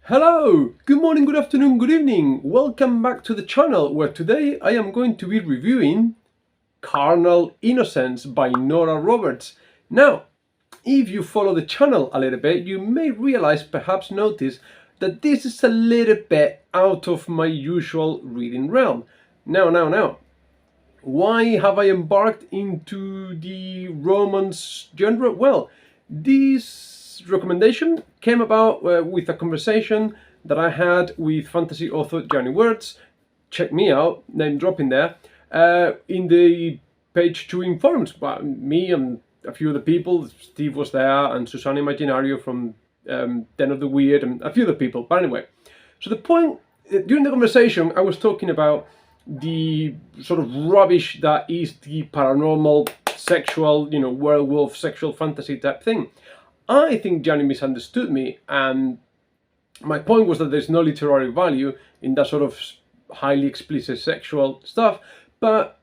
Hello! Good morning, good afternoon, good evening! Welcome back to the channel where today I am going to be reviewing Carnal Innocence by Nora Roberts. Now, if you follow the channel a little bit, you may realize, perhaps notice, that this is a little bit out of my usual reading realm. Now, why have I embarked into the romance genre? Well, this recommendation came about with a conversation that I had with fantasy author Janny Wurts. Check me out, name dropping there, in the page 2 in forums. Well, me and a few other people, Steve was there, and Susanna Imaginario from Den of the Weird, and a few other people. But anyway, so the point, during the conversation, I was talking about the sort of rubbish that is the paranormal, sexual, werewolf, sexual fantasy type thing. I think Janny misunderstood me, and my point was that there's no literary value in that sort of highly explicit sexual stuff, but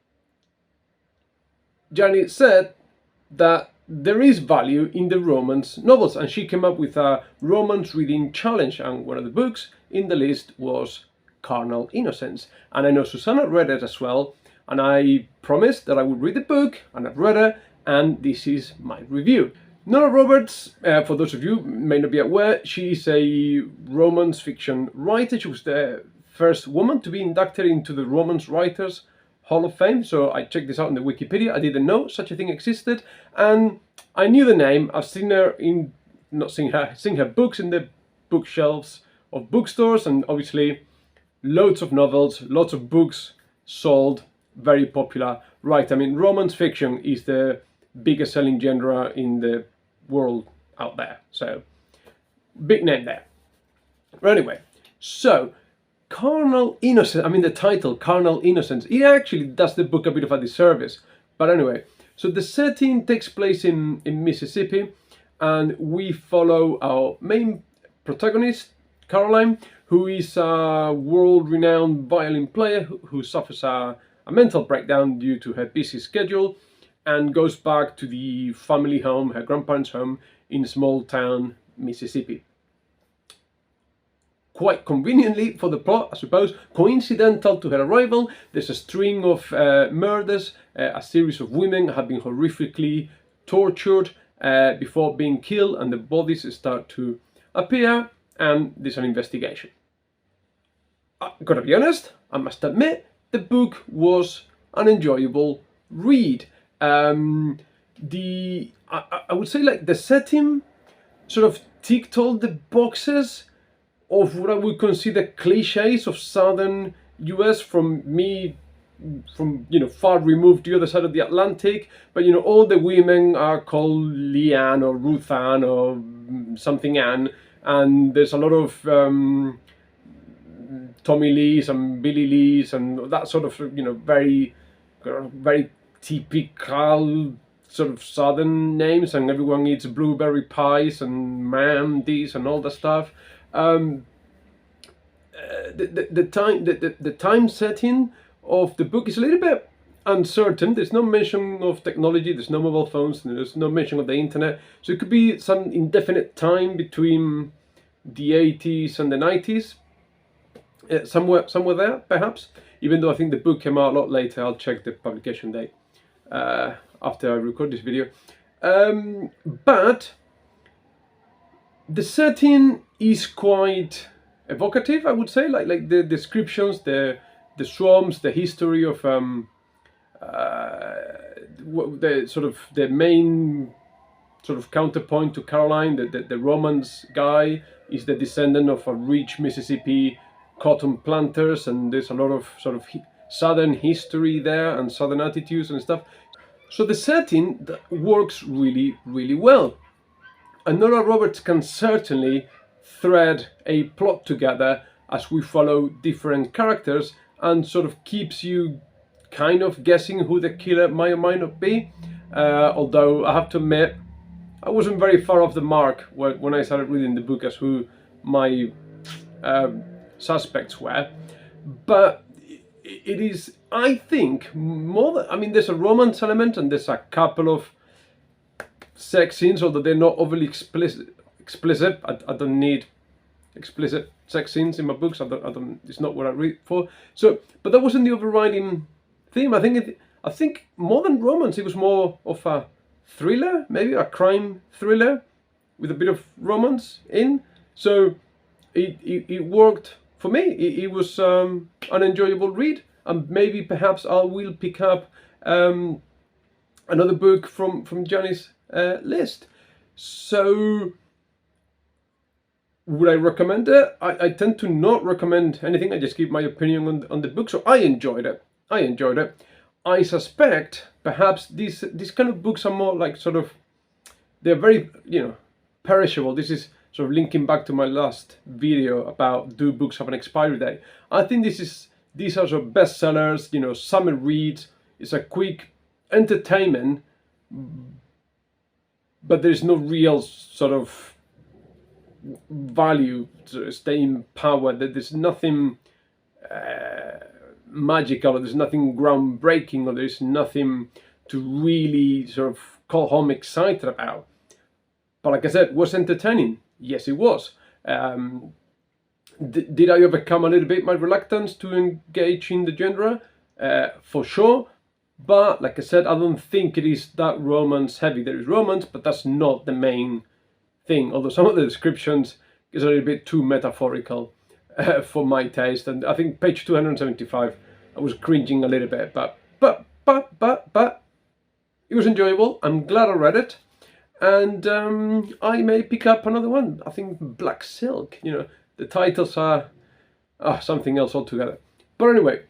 Janny said that there is value in the romance novels, and she came up with a romance reading challenge, and one of the books in the list was Carnal Innocence. And I know Susanna read it as well, and I promised that I would read the book, and I've read it, and this is my review. Nora Roberts, for those of you who may not be aware, she is a romance fiction writer. She was the first woman to be inducted into the Romance Writers Hall of Fame, so I checked this out in the Wikipedia. I didn't know such a thing existed, and I knew the name. I've seen her in, not seen her books in the bookshelves of bookstores, and obviously loads of novels, lots of books sold, very popular. Right, I mean, romance fiction is the biggest selling genre in the world out there, so big name there. But anyway, so Carnal Innocence, I mean the title, Carnal Innocence, it actually does the book a bit of a disservice. But anyway, so the setting takes place in Mississippi, and we follow our main protagonist, Caroline, who is a world-renowned violin player who suffers a mental breakdown due to her busy schedule and goes back to the family home, her grandparents' home, in small town Mississippi. Quite conveniently for the plot, I suppose, coincidental to her arrival, there's a string of murders. A series of women have been horrifically tortured before being killed, and the bodies start to appear, and there's an investigation. I've got to be honest, I must admit, the book was an enjoyable read. I would say, like, the setting sort of ticked all the boxes of what I would consider cliches of southern US, from far removed the other side of the Atlantic. But all the women are called Leanne or Ruth Ann or something Ann, and there's a lot of Tommy Lees and Billy Lees and that sort of very typical sort of southern names, and everyone eats blueberry pies and ma'am this and all that stuff. The time setting of the book is a little bit uncertain. There's no mention of technology, there's no mobile phones, there's no mention of the internet, so it could be some indefinite time between the 80s and the 90s, somewhere there perhaps, even though I think the book came out a lot later. I'll check the publication date after I record this video. But the setting is quite evocative, I would say, like the descriptions, the swamps, the history of the main sort of counterpoint to Caroline, the romance guy is the descendant of a rich Mississippi cotton planters, and there's a lot of sort of southern history there and southern attitudes and stuff. So the setting works really, really well. And Nora Roberts can certainly thread a plot together as we follow different characters, and sort of keeps you kind of guessing who the killer might or might not be. Although I have to admit, I wasn't very far off the mark when I started reading the book as who my suspects were. But it is, I think, more than, I mean, there's a romance element and there's a couple of sex scenes, although they're not overly explicit. I don't need explicit sex scenes in my books. I don't, it's not what I read for. So, but that wasn't the overriding theme. I think more than romance, it was more of a thriller, maybe a crime thriller with a bit of romance in. So it worked for me. It was an enjoyable read, and maybe perhaps I will pick up another book from Janny's list. So would I recommend it? I tend to not recommend anything. I just give my opinion on the book. So I enjoyed it. I suspect perhaps these kind of books are more like sort of, they're very, perishable. This is sort of linking back to my last video about, do books have an expiry date? I think these are sort of bestsellers, summer reads. It's a quick entertainment, but there's no real sort of value to staying power. That there's nothing magical, or there's nothing groundbreaking, or there's nothing to really sort of call home excited about. But like I said, was entertaining? Yes, it was. Did I overcome a little bit my reluctance to engage in the genre? For sure. But like I said, I don't think it is that romance heavy. There is romance, but that's not the main thing. Although some of the descriptions is a little bit too metaphorical for my taste. And I think page 275, I was cringing a little bit. But it was enjoyable. I'm glad I read it. And I may pick up another one. I think Black Silk. The titles are something else altogether. But anyway,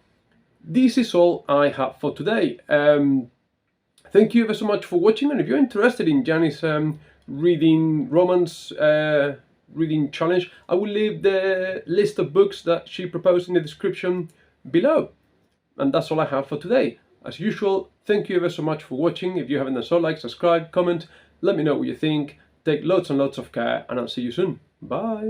this is all I have for today. Thank you ever so much for watching. And if you're interested in Janny's reading romance reading challenge, I will leave the list of books that she proposed in the description below. And that's all I have for today. As usual, thank you ever so much for watching. If you haven't done so, like, subscribe, comment. Let me know what you think. Take loads and loads of care, and I'll see you soon. Bye.